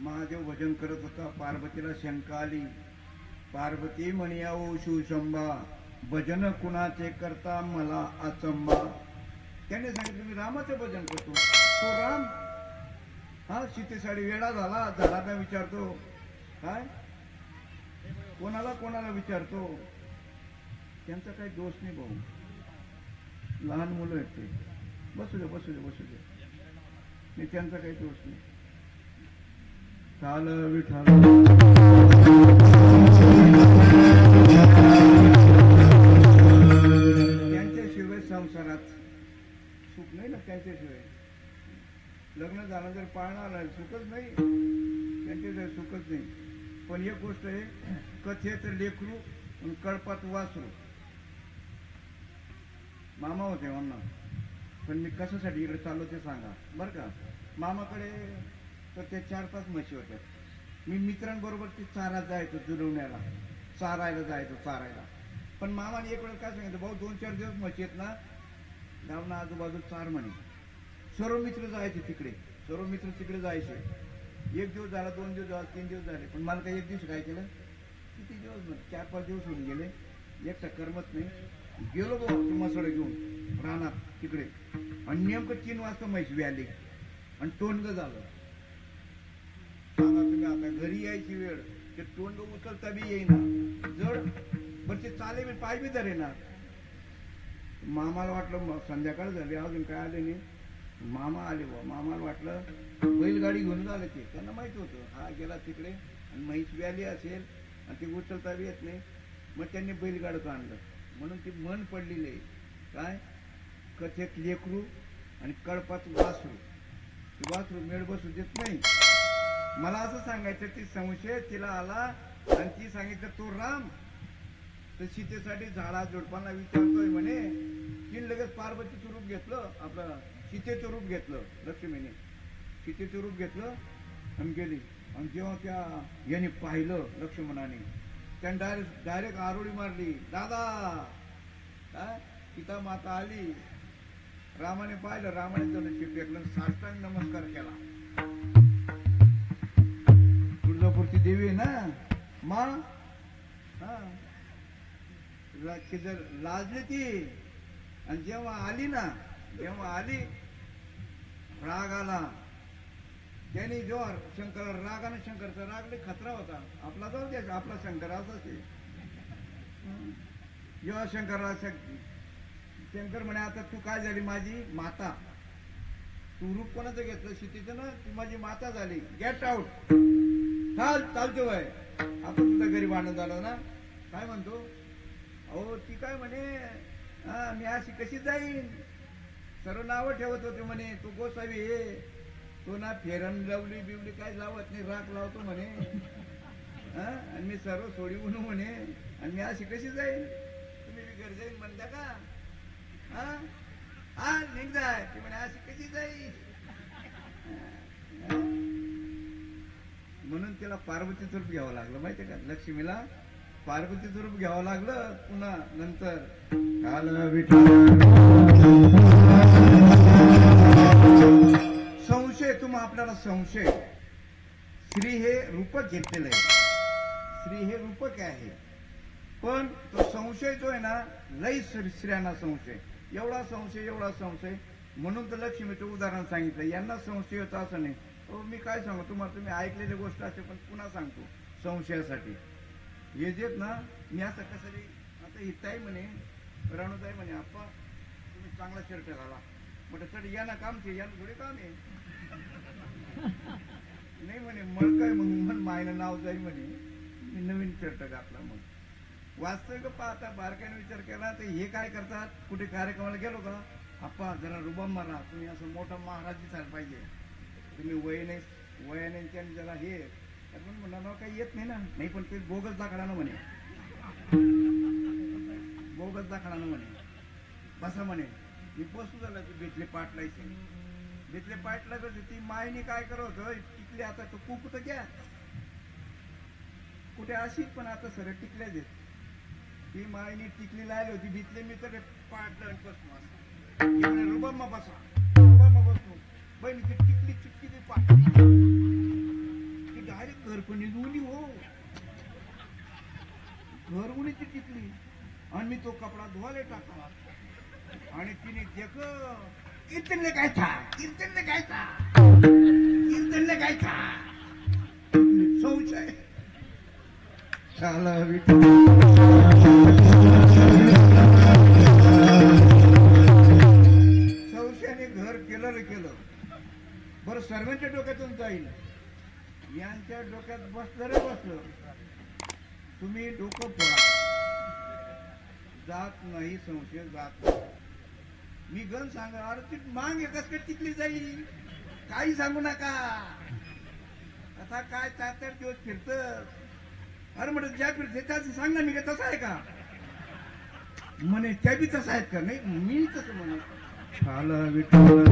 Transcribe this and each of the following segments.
महादेव भजन करत होता. पार्वतीला शंका आली. पार्वती म्हणे ओ शिवशंभा, भजन कुणाचे करता मला अचंबा. त्याने सांगितलं मी रामाचं भजन करतो. तो राम हा सीतेसाठी वेडा झाला. झाडाला विचारतो काय, कोणाला कोणाला विचारतो. त्यांचा काही दोष नाही भाऊ, लहान मुलं आहेत ते. बसू दे बसू दे बसू दे, नाही त्यांचा काही दोष नाही. चाल विठाल त्यांच्याशिवाय संसारात सुख नाही ना. त्यांच्याशिवाय लग्न झालं जर पाळणार सुखच नाही, त्यांच्याशिवाय सुखच नाही. पण एक गोष्ट आहे, कथेत लेकरू आणि कळपात वासरू. मामा होते मामा, पण मी कशासाठी इकडे चाललो ते सांगा बरं का. मामाकडे तर ते 4-5 म्हशी होत्या. मी मित्रांबरोबर ते चारा जायचो, जुळवण्याला चारायला जायचो चारायला. पण मामाने एक वेळ काय सांगितलं, भाऊ 2-4 दिवस म्हशी आहेत ना, गावना आजूबाजू चार म्हणे. सर्व मित्र जायचे तिकडे, सर्व मित्र तिकडे जायचे. 1 दिवस झाला, 2 दिवस झाला, 3 दिवस झाले. पण मला काही एक दिवस काय केलं, किती दिवस 4-5 दिवस होऊन गेले, एकटा करमत नाही. गेलो भाऊ मसड घेऊन राहणार तिकडे. आणि नेमकं 3 वाजता म्हैस व्याली आणि तोंड झालं. सांगा तुम्ही आता घरी यायची वेळ, ते तोंड उचलता बी येईना, जड. पण ते चाले मी पाय बी धरेना. मामाला वाटलं संध्याकाळ झाली अजून काय आले नाही. मामा आले बा. मामाला वाटलं बैलगाडी घेऊन झालं. ते त्यांना माहित होतं हा गेला तिकडे आणि म्हैस व्याली असेल आणि ते उचलता बी येत नाही. मग त्यांनी बैलगाडीचं आणलं. म्हणून ती मन पडलेली आहे काय, कथेत लेकरू आणि कळपात वासरू. वासरू मेळ बसू देत नाही. मला असं सांगायचं, ती संशय तिला आला आणि ती सांगितलं तो राम तर सीतेसाठी झाडा झुडपांना विचारतोय म्हणे. तिने लगेच पार्वतीचं रूप घेतलं, आपलं सीतेचं रूप घेतलं. लक्ष्मीने सीतेचं रूप घेतलं आणि गेली. आणि जेव्हा त्या याने पाहिलं लक्ष्मणाने, त्याने डायरेक्ट आरोळी मारली. दादा काय, सीता माता आली. रामाने पाहिलं, रामाने त्याला फेकलं, साष्टांग नमस्कार केला. तुळजापूरची देवी आहे ना मा, हा जर लाजली ती. आणि जेव्हा आली ना, जेव्हा आली राग आला. त्याने जेव्हा शंकराला रागाने, शंकरचा राग लई खतरा होता. आपला जाऊ द्या, आपला शंकर असाच आहे. जेव्हा शंकर म्हणे आता तू काय झाली माझी माता, तू रूप कोणाचं घेतलं सीतेचं ना, ती माझी माता झाली, गेट आउट. चालतो बाय. आपण सुद्धा घरी भांडण झालं ना, काय म्हणतो, अहो ती काय म्हणे मी अशी कशी जाईन. सर्व नावं ठेवत होते म्हणे, तो गोसावी हे, तो ना फेरन लावली बिवली काय लावत नाही, राख लावतो म्हणे. आणि मी सर्व सोडी म्हणू म्हणे, आणि मी अशी कशी जाईन. तुम्ही बी घर जाईन म्हणता का, हा निघ जाय. ती म्हणे अशी कशी जाईन. म्हणून तिला पार्वतीचं रूप घ्यावं लागलं माहितीये का. लक्ष्मीला पार्वतीचं रूप घ्यावं लागलं. पुन्हा नंतर संशय, तुम्हा आपल्याला संशय. श्री हे रूपक घेतलेलं आहे, श्री हे रूपक आहे. पण तो संशय जो आहे ना, लई स्त्रियांना संशय, एवढा संशय एवढा संशय. म्हणून तर लक्ष्मीचं उदाहरण सांगितलं. यांना संशय होता असं नाही. मी काय सांगू तुम्हाला, तुम्ही ऐकलेली गोष्ट असेल पण पुन्हा सांगतो संशयासाठी. हे जेत ना, मी असं कसं आता हिताई म्हणे, राणूताई म्हणे, आप्पा तुम्ही चांगला शर्ट घाला. म्हटलं सर यांना काम ते, यांना थोडे काम आहे. नाही म्हणे मग काय, मग मायला नाव जाईल म्हणे. मी नवीन शर्ट घातला. मग वास्तविक पाहता बारकाईने विचार केला तर हे काय करतात, कुठे कार्यक्रमाला गेलो का, आप्पा जरा रुबाब मारा, तुम्ही असं मोठा महाराज दिसायला पाहिजे, तुम्ही वयाने त्यांनी जरा हे. पण म्हणा काही येत नाही ना. नाही पण ते बोगस दाखडानं म्हणे, बोगस दाखडानं म्हणे. बसा म्हणे. मी बसू झाला ती भेटले पाटलायची. भेटले पाटला ती मायने काय करत होतं, टिकले आता तो कुक तर घ्या कुठे अशी, पण आता सरळ टिकल्या देत. ती मायने टिकली लायली होती. भितले मी तर पाटलं बसलो. रुबामा बसा, रुबामा बसलो. बहिणी ती टिकली चिटकी ती पाटली. आणि मी तो कपडा धुवायला टाकला आणि तिने देख कीर्तनले काय था कीर्तनले काय था कीर्तनले काय था संशय चला संशयाने घर केलं रे केलं बरं सर्वांच्या डोक्यातून जाईल यांच्या डोक्यात बसलं रे बसलं तुम्ही डोकं फोडा जात नाही संशय जात नाही मी गण सांगा अरे ती मांग एकच कडे टिकली जाईल काही सांगू नका आता काय 4-4 दिवस फिरत अरे म्हटलं ज्या फिरते त्याच सांग ना मी का तसं आहे का म्हणे त्या बी तसं आहेत का नाही मी तसं म्हणे झालं विठ्ठल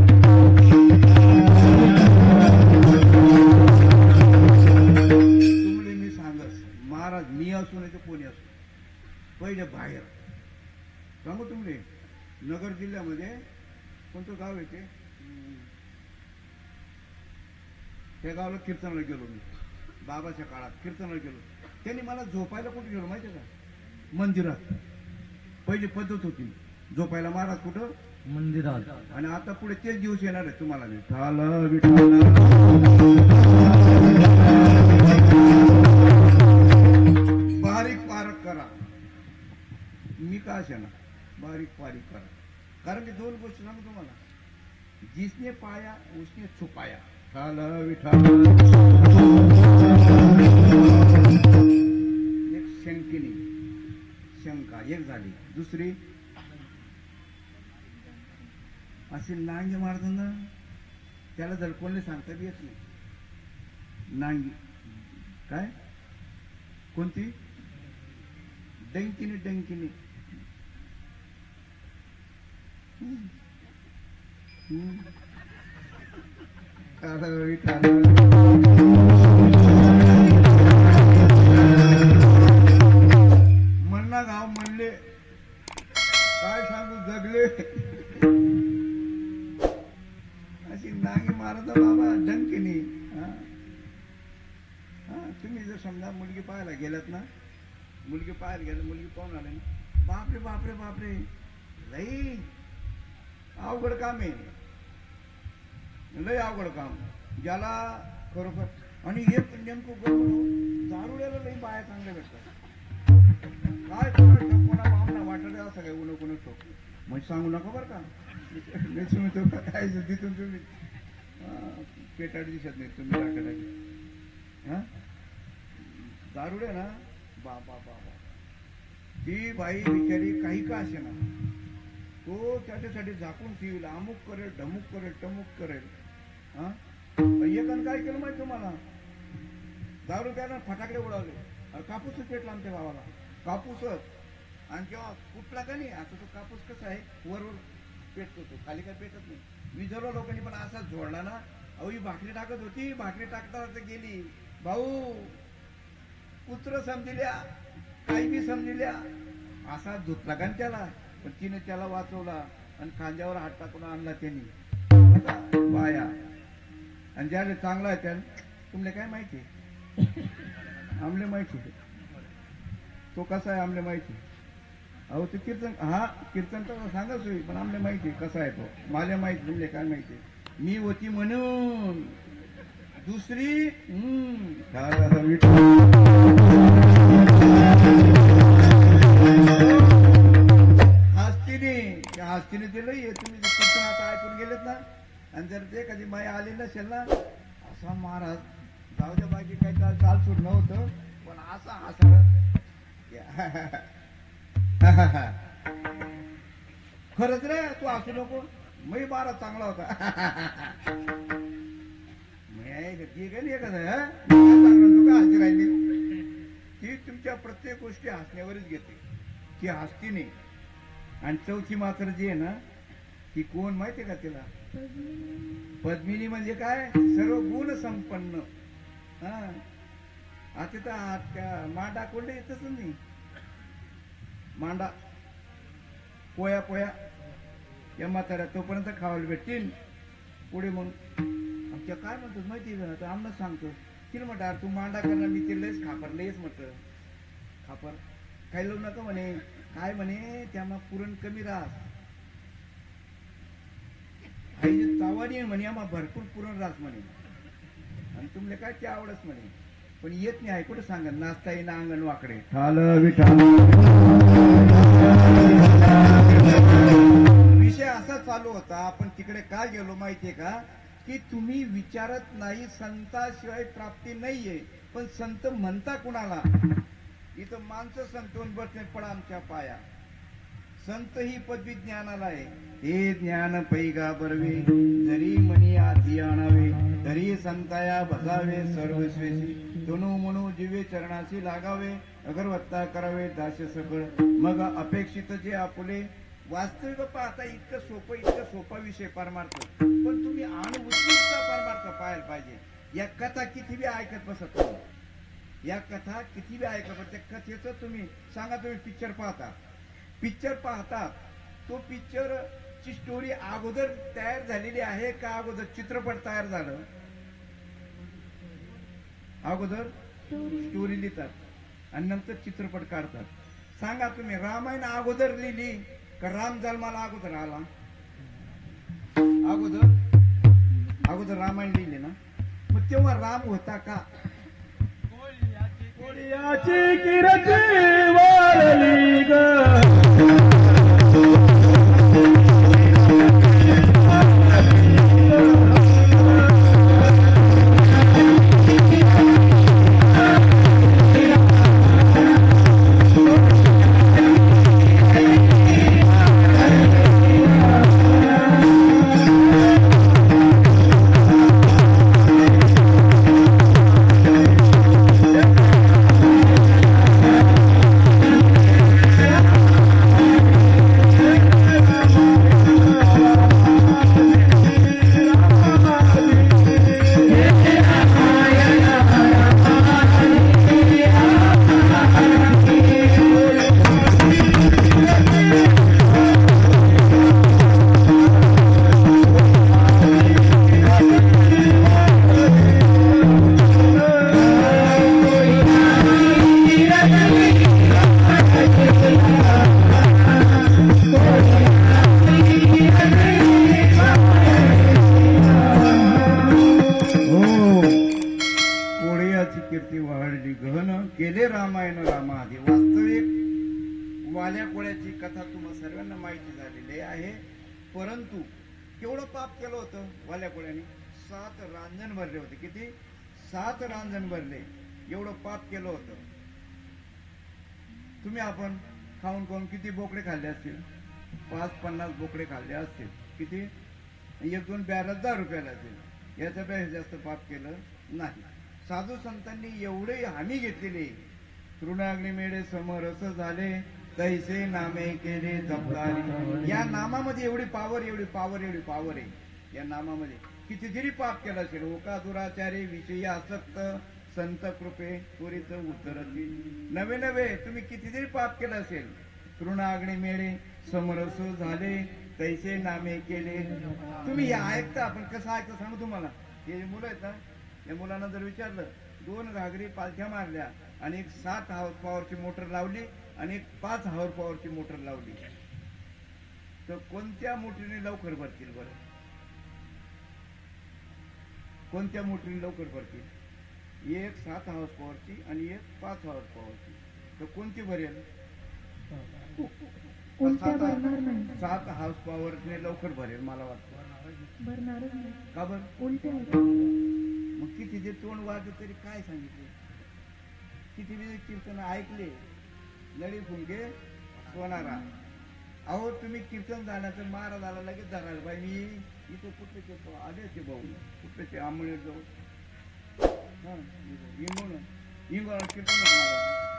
तुमले मी सांगस महाराज मी असू नाही तर कोणी असू पहिले बाहेर सांगू तुमले नगर जिल्ह्यामध्ये कोणतं गाव आहे ते त्या गावाला कीर्तनाला गेलो मी बाबाच्या काळात कीर्तनाला गेलो त्यांनी मला झोपायला कुठे गेलो माहिती का मंदिरात पहिली पद्धत होती झोपायला महाराज कुठं मंदिरात आणि आता पुढे तेच दिवस येणार आहे तुम्हाला मी बारीक पारक करा मी का असे ना बारीक करा कारण की 2 गोष्टी सांगू तुम्हाला जिसने पाया उसने छुपाया एक शंकिनी शंका एक झाली दुसरी असे नांगे मारताना त्याला जर कोणी सांगता येत नाही नांगी काय कोणती डंकिनी म्हणला गाव म्हणले काय सांगू जगले अशी नांगी मारत बाबा डंकिनी तुम्ही जर समजा मुलगी पाहायला गेलात ना मुलगी पाहायला गेलं मुलगी पाहून आले ना बापरे बापरे बापरे लई अवघड काम आहे लय अवघड काम ज्याला खरोखर आणि एक नेमकं दारुड्याला लई बाया चांगल्या भेटतात काय कोणा मामला वाटत असं काय उन्हा कोण ठोक म्हणजे सांगू नका बरं का काय तिथून तुम्ही पेटाट दिसत नाही तुम्ही टाकत हा दारुड्या ना बाबा बाबा ती बाई बिचारी काही का असे ना तो त्याच्यासाठी झाकून ठेवील अमुक करेल ढमुक करेल टमुक करेल हा एकानं काय केलं माहिती तुम्हाला दारू प्यायला फटाकडे उडवले कापूसच पेटला आमच्या गावाला कापूसच आणि जेव्हा कुठला का नाही आता तो कापूस कसा आहे वरवर पेटतो तो खाली काय पेटत नाही विजवलं लोकांनी पण असाच जोडला ना अहो ही भाकरी टाकत होती भाकरी टाकता गेली भाऊ कुत्र समजिल्या काही बी समजिल्या असा धुतला का त्याला पण तिने त्याला वाचवला आणि खांद्यावर हात टाकून आणला त्यांनी बाया आणि ज्याला चांगला आहे त्याला तुमले काय माहिती आमले माहिती तो कसा आहे आमले माहिती अहो ते कीर्तन तर सांगच होईल पण आमले माहिती कसा आहे तो मला माहिती तुमले काय माहिती मी होती म्हणून दुसरी हस्तीने दिलं तुम्ही कीर्तन आता ऐकून गेलेत ना आणि जर ते कधी माय आली नसेल ना असा महाराज जाऊ द्या बाकी काही चाल सूट नव्हतं पण असा हसा खरंच रे तू हसू नको मी बारा चांगला होता हसती राहिली ती तुमच्या प्रत्येक गोष्टी हसण्यावरच घेते ती हसती नाही आणि चौथी मात्र जी आहे ना ती कोण माहितीये का तिला पद्मिनी म्हणजे काय सर्व गुण संपन्न आता त्या मांडा कोंडे येतच नाही मांडा पोया पोया या म्हाताऱ्या तोपर्यंत खावायला भेटतील पुढे मग त्या काय म्हणतो माहिती का तर आम्हाला सांगतो तिला म्हटलं अरे तू मांडा करणार मी ते लयच खापर लयच म्हटलं खापर काही लावू नका म्हणे काय म्हणे त्यामा पुरण कमी रास आई चावानी म्हणे आम्हा भरपूर पुरण रास म्हणे आणि तुमले काय ते आवडच म्हणे पण येत नाही कुठं सांगा नाचता येईना अंगण वाकडे विषय असा चालू होता आपण तिकडे काय गेलो माहितीये का की तुम्ही विचारत नाही संताशिवाय प्राप्ती नाहीये पण संत म्हणता कुणाला इथं माणसं संत होऊन बसणे पडा आमच्या पाया संत ही पदवी ज्ञानाला आहे हे ज्ञान पैगा बरवे जरी मनी आधी आणावे तरी संताया बसावे सर्वस्वेशी दोनो म्हणू जीवे चरणाशी लागावे अगरवत्ता करावे दास्य सकळ मग अपेक्षित जे आपुले वास्तविक पाहता इतकं सोपा विषय परमार्थ पण तुम्ही अनुभूतीचा परमार्थ पाहायला पाहिजे या कथा किती बी ऐकत बसत नाही या कथा किती बी ऐकत त्या कथेचं तुम्ही सांगा तुम्ही पिक्चर पाहता तो पिक्चर ची स्टोरी अगोदर तयार झालेली आहे का अगोदर चित्रपट तयार झालं अगोदर स्टोरी लिहितात आणि नंतर चित्रपट काढतात सांगा तुम्ही रामायण अगोदर लिहिली का राम जन्माला अगोदर आला अगोदर रामायण लिहिले ना मग तेव्हा राम होता का परंतु केवढं पाप केलं होतं वाल्या कोळ्याने 7 रांजण भरले होते किती 7 रांजण भरले एवढं पाप केलं होतं तुम्ही आपण खाऊन खाऊन किती बोकडे खाल्ले असतील 50 बोकडे खाल्ले असतील किती 1-2 बॅरल 10 रुपयाला असेल याच्यापेक्षा जास्त पाप केलं नाही साधू संतांनी एवढे हमी घेतलेले तृणाग्नी मेळे समरस झाले तैसे नामे केले जपदारी या नामामध्ये एवढी पावर आहे या नामामध्ये किती जरी पाप केला असेल ओका दुराचारी विषयी आसक्त संत कृपे त्वरित उत्तर नवे तुम्ही किती जरी पाप केलं असेल तृणाग्नी मेळे समरस झाले तैसे नामे केले तुम्ही हे ऐकता आपण कसं ऐकता सांगू तुम्हाला हे मुलं आहेत ना या मुलांना जर विचारलं 2 घागरी पालथ्या मारल्या आणि 7 हाऊस पॉवरची मोटर लावली आणि 5 हाऊस पॉवरची मोटर लावली तर कोणत्या मोटरीने लवकर भरतील बरं कोणत्या मोटरीने लवकर भरतील एक 7 हाऊस पॉवरची आणि एक 5 हाऊस पॉवरची तर कोणती भरेल 7 हाऊस पॉवरने लवकर भरेल मला वाटतं का बरं मग किती जे तोंड वाजत तरी काय सांगितले किती बी कीर्तन ऐकले लढी फुंके सोनारा अहो तुम्ही कीर्तन जाण्याचं महाराजाला लगेच जाणार बाई मी इथं कुठले आले ते भाऊ कुठले आंबळे जाऊ इंगोला कीर्तन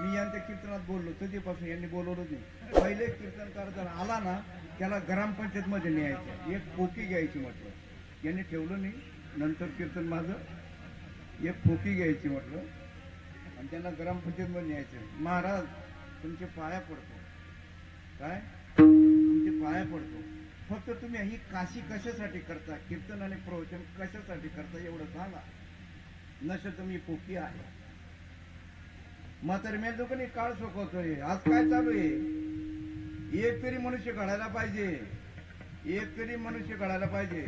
मी यांच्या कीर्तनात बोललो कधीपासून यांनी बोलवलं नाही पहिले कीर्तनकार जर आला ना त्याला ग्रामपंचायत मध्ये न्यायचं एक पोकी घ्यायची म्हटलं यांनी ठेवलं नाही नंतर कीर्तन माझं एक पोकी घ्यायची म्हटलं आणि त्यांना ग्रामपंचायत मध्ये न्यायचं महाराज तुमचे पाया पडतो काय तुमचे पाया पडतो फक्त तुम्ही ही काशी कशासाठी करता कीर्तन आणि प्रवचन कशासाठी करता एवढं सांगा नशा तुम्ही पोकी आहे म्हातारी मेल लोकांनी काळ सोकवतोय आज काय चालू आहे एक तरी मनुष्य घडायला पाहिजे, एक तरी मनुष्य घडायला पाहिजे.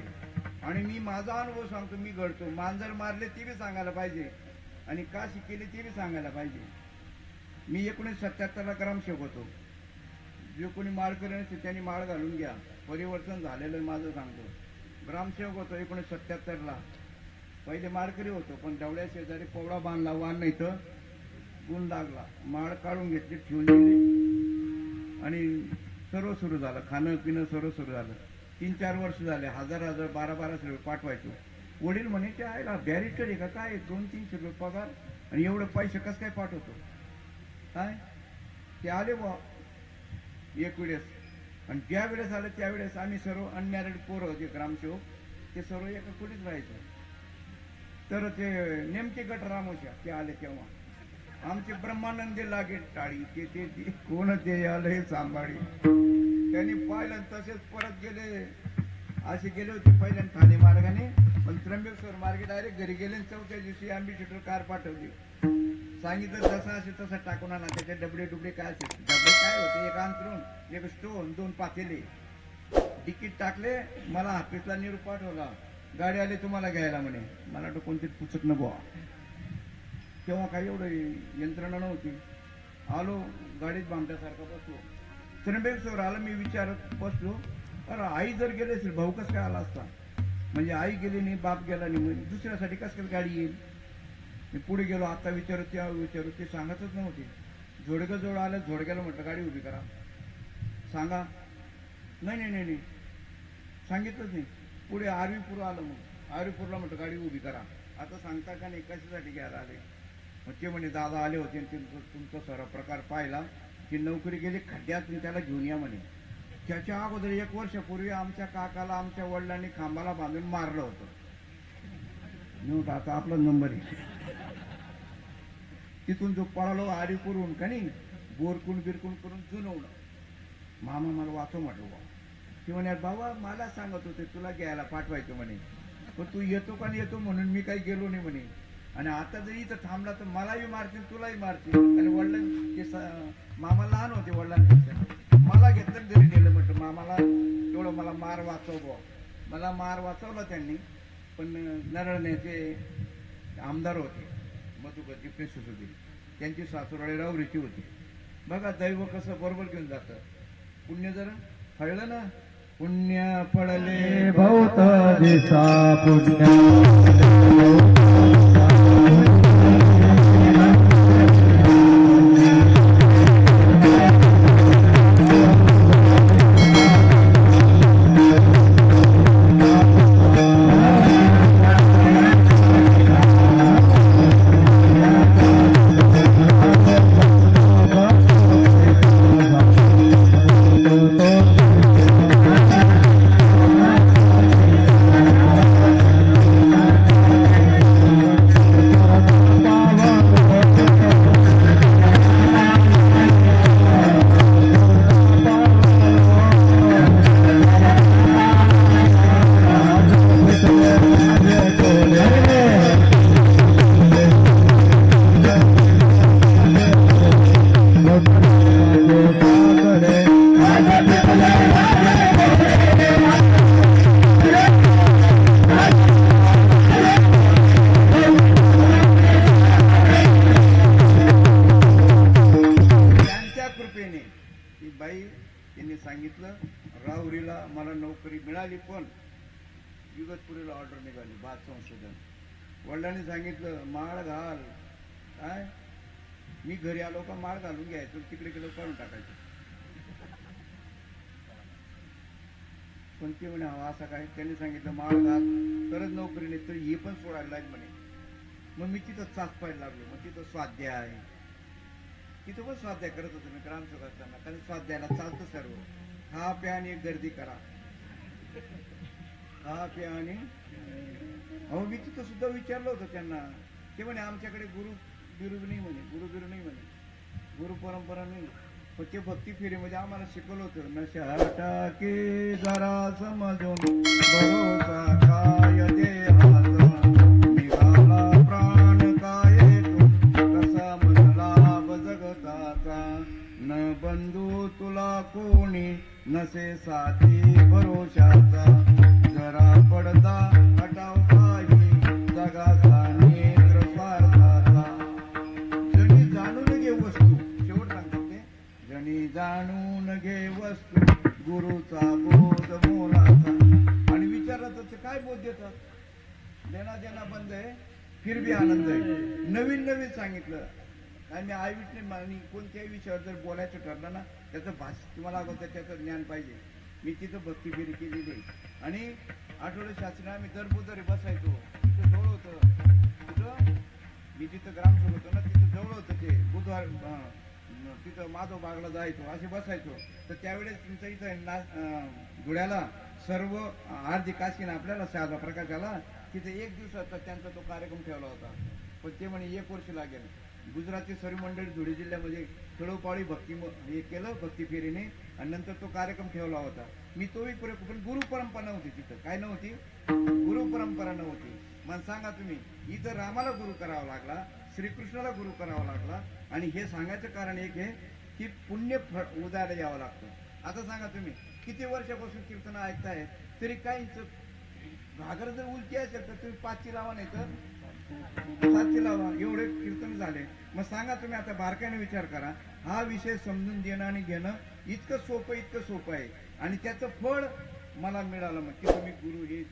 आणि मी माझा अनुभव सांगतो, मी घडतो. मांजर मारले ते बी सांगायला पाहिजे आणि का शिकेले ते बी सांगायला पाहिजे. मी 1977ला ग्रामसेवक होतो. जे कोणी माळ करेल त्यांनी माळ घालून घ्या, परिवर्तन झालेलं माझं सांगतो. ग्रामसेवक होतो 1977ला. पहिले माळकरी होतो, पण डवळ्या शेजारी पोवळा बांधला, वान नाही तर गुण लागला. माळ काढून घेतली, ठेवून दिली आणि सर्व सुरू झालं. खाणं पिणं सर्व सुरू झालं. 3-4 वर्ष झाले. 1000 1200 रुपये पाठवायचो. वडील म्हणे ते आयला बॅरिस्टर आहे का काय, 200-300 रुपये पगार आणि एवढे पैसे कसं काय पाठवतो काय. ते आले बा एक वेळेस, आणि ज्या वेळेस आले त्यावेळेस आम्ही सर्व अनमॅरिड पोरं होते ग्रामसेवक, ते सर्व एका खोलीत राहायचो. तर ते नेमके गट रामोशा ते आले तेव्हा आमचे ब्रह्मानंदी लागे टाळी ते ते ते कोण ते आले सांभाळी. त्यांनी पाहिलं तसेच परत गेले. असे गेले होते पहिल्यांदा ठाणे मार्गाने, पण त्र्यंबकेश्वर मार्गे डायरेक्ट घरी गेले. 4थ्या दिवशी अँबॅसेडर कार पाठवली. सांगितलं तसं असे तसं टाकून आणा. त्याचे डबडे डुबडे काय असेल, डबडे काय होते, एक अंतरून, एक स्टोन, 2 पातेले. तिकीट टाकले. मला ऑफिसला निरोप पाठवला, गाडी आली तुम्हाला घ्यायला म्हणे. मला वाटतं कोणतरी पुचत न बुवा. तेव्हा काही एवढं यंत्रणा नव्हती. आलो गाडीत बांधल्यासारखा बसलो. त्र्यंबकेश्वर आला. मी विचारत बसलो, अरे आई जर गेले असेल भाऊ कसं काय आला असता. म्हणजे आई गेली नाही, बाप गेला नाही, म्हणजे दुसऱ्यासाठी कसं काय गाडी येईल. मी पुढे गेलो. आता विचारू त्या विचारू, ते सांगतच नव्हते. झोडगं जवळ आलं. झोडग्याला म्हटलं गाडी उभी करा, सांगा. नाही नाही नाही नाही सांगितलंच नाही. पुढे आरवीपूर आलं. मग आरवीपूरला म्हटलं गाडी उभी करा. आता सांगता का नाही कशासाठी घ्यायला आले. मग ते म्हणे दादा आले होते, तुमचा सर्व प्रकार पाहिला, ती नोकरी गेली खड्ड्यात, त्याला घेऊन या म्हणे. त्याच्या अगोदर 1 वर्षापूर्वी आमच्या काकाला आमच्या वडिलांनी खांबाला बांधून मारलं होतं. नव्हतं. आता आपला नंबर आहे. तिथून जो पळालो आरीपूरहून का नाही, बोरकून बिरकून करून जुनवलं. मामा मला वाचव म्हटलं बा. ते म्हणे बाबा मला सांगत होते तुला घ्यायला पाठवायचं म्हणे, पण तू येतो का नाही येतो म्हणून मी काही गेलो नाही म्हणे. आणि आता जर इथं थांबला तर मलाही मारतील तुलाही मारतील. आणि वडिलांचे मामा लहान होते वडिलांपेक्षा. मला घेतलं घरी नेलं. म्हटलं मामाला तेवढं मला मार वाचव बुवा. मला मार वाचवला त्यांनी. पण नरळण्याचे आमदार होते मधुकर जिप्रेशस होते, त्यांची सासूरवाडी रावरीची होती. बघा दैव कसं बरोबर घेऊन जातं. पुण्य जर फळलं ना, पुण्य फळले बहुत दिसा पुण्य वडिलांनी सांगितलं माळ घाल. काय मी घरी आलो का माळ घालून घ्यायचो, तिकडे गेलो काढून टाकायचं. पण ते म्हणे असं काय. त्यांनी सांगितलं माळ घाल तरच नोकरी नाही तर हे पण सोडायला लागेल म्हणे. मग मी तिथं चाचपायला लागलो. मग तिथं स्वाध्याय आहे, तिथं पण स्वाध्याय करत होतो मी ग्रामसेवक असताना. कारण स्वाध्यायाला चालतं सर्व. खा प्या आणि गर्दी करा. खा प्या आणि अहो मी तिथं सुद्धा विचारलं होतं त्यांना. ते म्हणे आमच्याकडे गुरु बिरु नाही म्हणे, गुरु बिरु नाही म्हणे, गुरु परंपरा नाही. पण ते भक्ती फेरीमध्ये आम्हाला शिकवलं होतं. नशा टाके जरा समजून भरोसा काय देहाचा, निघाला प्राण काय तू कसा म्हणला जगताचा, न बंधू तुला कोणी तसे साथी भरोशाचा जरा पडदा हटाव काही जगाचा नेत्र स्वार्थाचा जणी जाणून घे वस्तू शेवट सांगतात ते जणी जाणून घे वस्तू गुरुचा बोध मोलाचा आणि विचारलं तर काय बोध देतात देणा देणा बंद आहे फिर भी आनंद आहे नवीन नवीन सांगितलं आणि मी आय विटनेस आणि कोणत्याही विषयावर जर बोलायचं ठरलं ना त्याचं तुम्हाला अगोदर त्याचं ज्ञान पाहिजे मी तिथं भक्ती फेरी केलेली आहे आणि आठवडे शास्त्री आम्ही दर बुधवारी बसायचो तिथं जवळ होतं तिथं मी जिथं ग्रामसभा होतो ना तिथं जवळ होतं ते बुधवार तिथं माधव बागला जायचो असे बसायचो तर त्यावेळेस तुमचं इथं धुळ्याला सर्व आरती काशीन आपल्याला साधा प्रकाशाला तिथे एक दिवसाचा त्यांचा तो कार्यक्रम ठेवला होता पण ते म्हणे 1 वर्ष लागेल गुजरातची सर्व मंडळी धुळे जिल्ह्यामध्ये खेळोपाळी भक्ती हे केलं भक्ती फेरीने आणि नंतर तो कार्यक्रम ठेवला होता मी तोही पण गुरु परंपरा नव्हती तिथं काय नव्हती गुरु परंपरा नव्हती मग सांगा तुम्ही इथं रामाला गुरु करावा लागला श्रीकृष्णाला गुरु करावा लागला आणि हे सांगायचं कारण एक आहे की पुण्य उदायला यावं लागतं आता सांगा तुम्ही किती वर्षापासून कीर्तन ऐकताय तरी काहींच घागर जर उलटी असेल तर तुम्ही 5ची लावा नाही तर 7ची लावा एवढे कीर्तन झाले मग सांगा तुम्ही आता बारकाईने विचार करा हा विषय समजून देणं आणि घेणं इतकं सोपं आहे आणि त्याचं फळ मला मिळालं मग की तुम्ही गुरु हे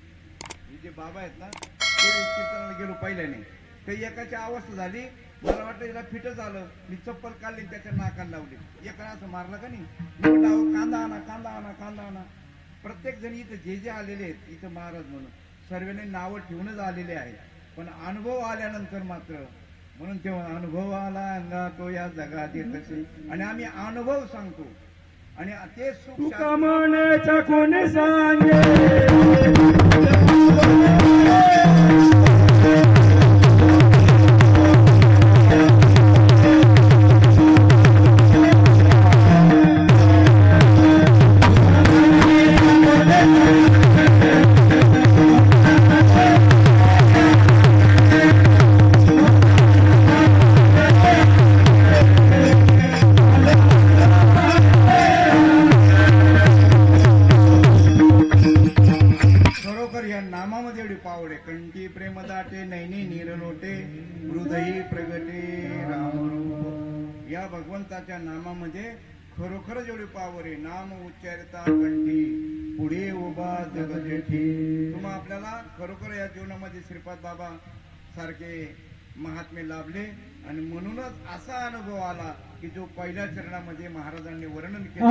जे बाबा आहेत ना ते कीर्तनाला गेलो पहिल्याने काही एकाची अवस्था झाली मला वाटलं याला फिटच आलं मी चप्पल काढली त्याच्या नाकाला लावली एकाने असं मारलं का नाही कांदा आणा प्रत्येक जण इथं जे आलेले आहेत इथं महाराज म्हणून सर्वांनी नावं ठेवूनच आलेले आहेत पण अनुभव आल्यानंतर मात्र म्हणून तेव्हा अनुभव आला अंगा तो या जगात तसे आणि आम्ही अनुभव सांगतो आणि ते सुख म्हणायचं कोणी सांगे कंठी प्रेम दाटे नैनी नीरलोटे हृदयी प्रगटे रामरूप या भगवंताच्या नामामध्ये खरोखर जेवढी पावर आहे नाम उच्चारता कंठी पुढे उभा जगजेठी तुम्हा आपल्याला खरोखर या जीवनामध्ये श्रीपाद बाबा सारखे महात्मे लाभले आणि म्हणूनच असा अनुभव आला की जो पहिल्या चरणामध्ये महाराजांनी वर्णन केलं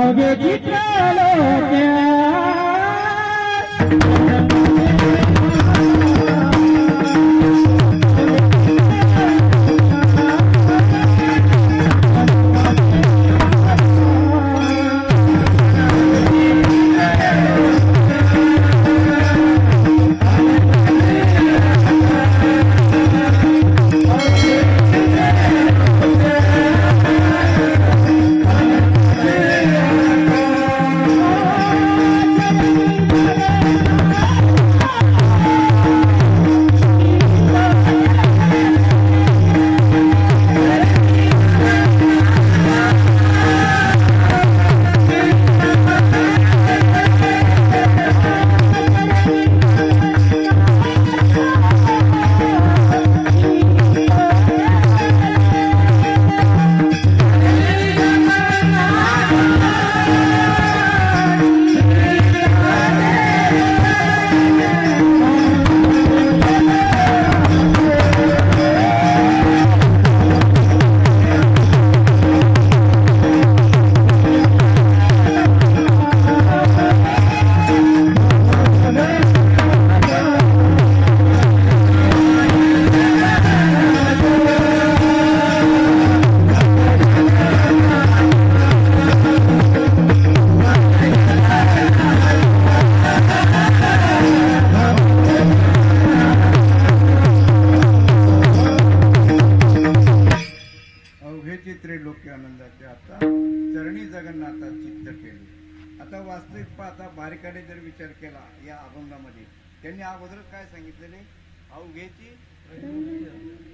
बारीकाने जर विचार केला या अभंगामध्ये त्यांनी अगोदरच काय सांगितलेले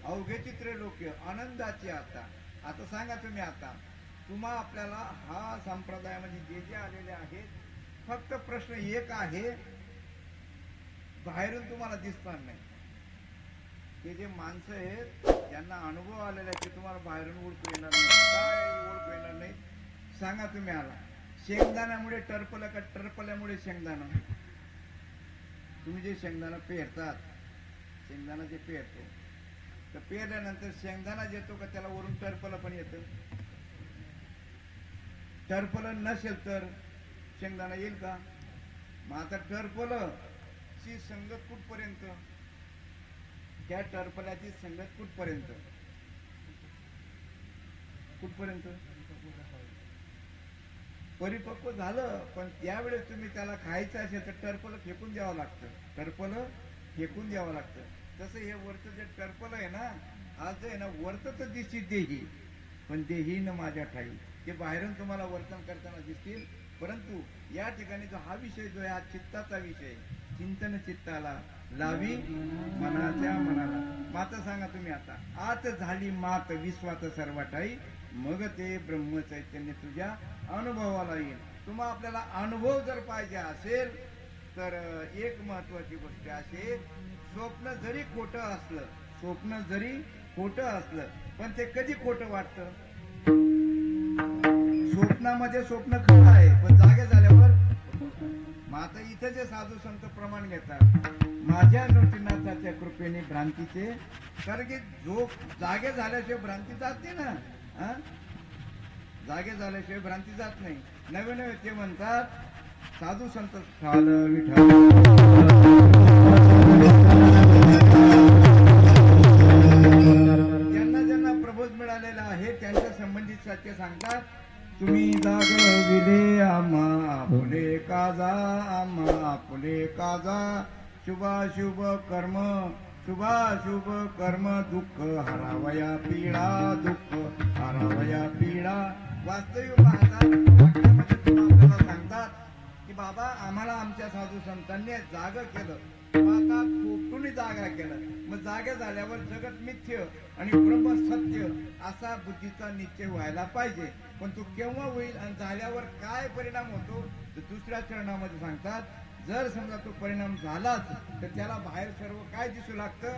अवघेची त्रैलोक्य आनंदाची आता सांगा तुम्ही आता तुम्हा आपल्याला हा संप्रदायामध्ये जे आलेले आहेत फक्त प्रश्न एक आहे, बाहेरून तुम्हाला दिसणार नाही. ते जे माणसं आहेत ज्यांना अनुभव आलेला आहे ते तुम्हाला बाहेरून ओळखू येणार नाही. काय ओळखू येणार नाही सांगा तुम्ही आला. शेंगदाण्यामुळे टरपलं का टरपल्यामुळे शेंगदाणा? तुम्ही जे शेंगदाणा पेरतात, शेंगदाणा जे पेरतो तर पेरल्यानंतर शेंगदाणा येतो का त्याला वरून टरपलं पण येतं? टरपलं नसेल तर शेंगदाणा येईल का? मग आता टरपलं ची संगत कुठपर्यंत? त्या टरपल्याची संगत कुठपर्यंत? कुठपर्यंत? परिपक्व झालं, पण त्यावेळेस तुम्ही त्याला खायचं असेल तर टरपलं फेकून द्यावं लागतं. टरपलं फेकून द्यावं लागतं. तसं हे वरचं जे टरपलं आहे ना, आज आहे ना, वरतं तर दिसतील देही, पण देही न माझ्या ठाई. ते बाहेरून तुम्हाला वर्तन करताना दिसतील, परंतु या ठिकाणी जो हा विषय जो आहे हा चित्ताचा विषय, चिंतन चित्ताला लावी मनाच्या मनाला. माता सांगा तुम्ही आता, आत झाली मात विश्वात सर्व ठाई, मग ते ब्रह्म चैतन्य तुझ्या अनुभवाला येईल. तुम्हा आपल्याला अनुभव जर पाहिजे असेल तर एक महत्वाची गोष्ट असेल, स्वप्न जरी खोटं असलं, स्वप्न जरी खोटं असलं, पण ते कधी खोटं वाटतं? स्वप्नामध्ये स्वप्न खरं आहे, पण जागे झाल्यावर. मग आता इथे जे साधू संत प्रमाण घेतात, माझ्या नृसिंहनाथाच्या कृपेने भ्रांतीचे, कारण की जो जागे झाल्याशिवाय भ्रांती जात नाही ना. जागे झाल्याशिवाय भ्रांती जात नाही. नवे नवे ते म्हणतात साधू संत विठाल विठाल. ज्यांना ज्यांना प्रबोध मिळालेला आहे त्यांच्या संबंधित सत्य सांगतात, तुम्ही जागविले आम्हा फुले काजा, आम्हा फुले काजा, शुभाशुभ कर्म, शुभाशुभ कर्म, दुःख हरावया पीडा, दुःख हरावया पीडा. वास्तविक वाक्यामध्ये तुम्हाला सांगतात की बाबा आम्हाला आमच्या साधू संतांनी जाग केलं, आता खोटून जागा केलं. मग जागे झाल्यावर जगत मिथ्य आणि ब्रह्म सत्य असा बुद्धीचा निश्चय व्हायला पाहिजे. पण तो केव्हा होईल आणि झाल्यावर काय परिणाम होतो तर दुसऱ्या चरणामध्ये सांगतात, जर समजा तो परिणाम झालाच तर त्याला बाहेर सर्व काय दिसू लागतं?